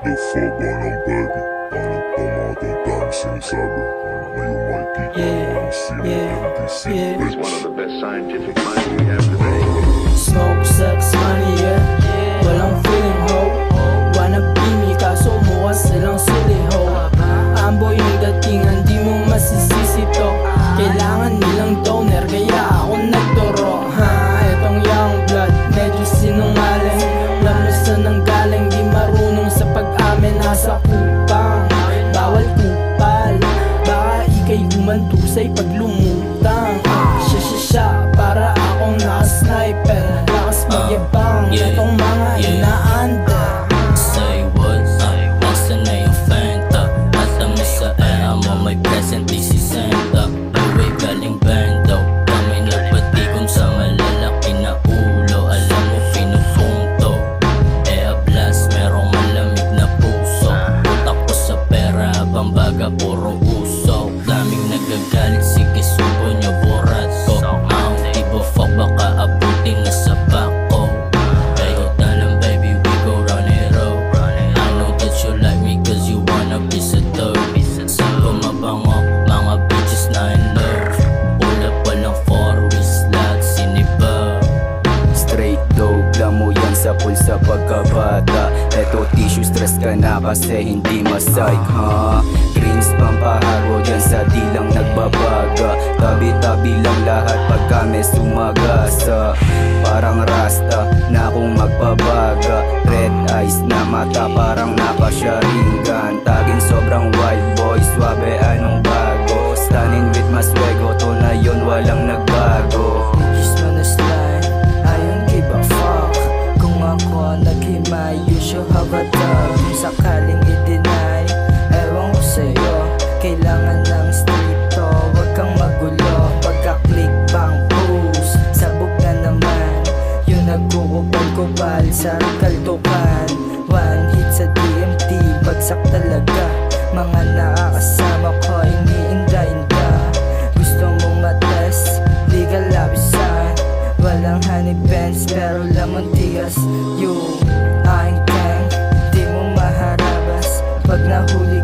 The fuck ba ng baby? Ano pa mga tandaan sinasabi? Ngayon makikita mo ang sino MTC. He's one of the best scientific minds we have today. Smoke, sex, money, yeah. Walang feeling hope. Wanna be me kaso mukha silang silly ho. Ambo yung datingan, di mo masisisi to. Kailangan nilang donor, kaya ako nagturo. Etong young blood, medyo sinungaling. Alam mo saan nang galing, di marunong sa pag-amin. Nasa kupang, bawal kupal. Baka ikay humantusay pag lumutang. Siya, para akong naka-sniper. Lakas magyabang, etong mga inaanda. Say what? Nasa na yung Fanta. Nasa mo sa air mo, may present, this is Santa. Uwi galing bando, kami nagpatigom sa malalaki na ulo. Alam mo pinupunto, a blast, merong malamig na puso. Utak ko sa pera, habang baga puro uso. Daming nagagalit, sige subo nyo burat ko. Di ba fuck, baka abutin na sa bako. Ayot na lang baby, we go run it up. I know that you like me cause you wanna be sa third. Saan ko mabango, mga bitches na in love. Ulap walang four-wheel lag, siniba. Straight dope lang mo yan sa pulsa pagkabata. Eto tissue, stress ka na kasi hindi ma-psych, ha? Greens pampaharwo dyan sa dilang nagbabaga. Tabi-tabi lang lahat pag kami sumagasa. Parang rasta na kung magbabaga. Red eyes na mata parang napasyaringan. Taging sobrang wild boy, swabe anong bago. Stunning with maswego, to na yun walang nagbago. Just wanna slide, I don't give a fuck. Kung ako naghimay, you should have a dog. Kung sakaling i-deny, ewan ko sa'yo. Kailangan ng stricto, wag kang magulo. Pagka-click bang post, sabog na naman. Yung nagkukupal-kupal sa kaltukan. One hit sa DMT, bagsak talaga. Mga nakakasama ko, iniinda-inda. Gusto mong matest, di ka lapisan. Walang honey pants, pero lamang tigas. Yung aking gang, di mo maharabas. Pag nahuli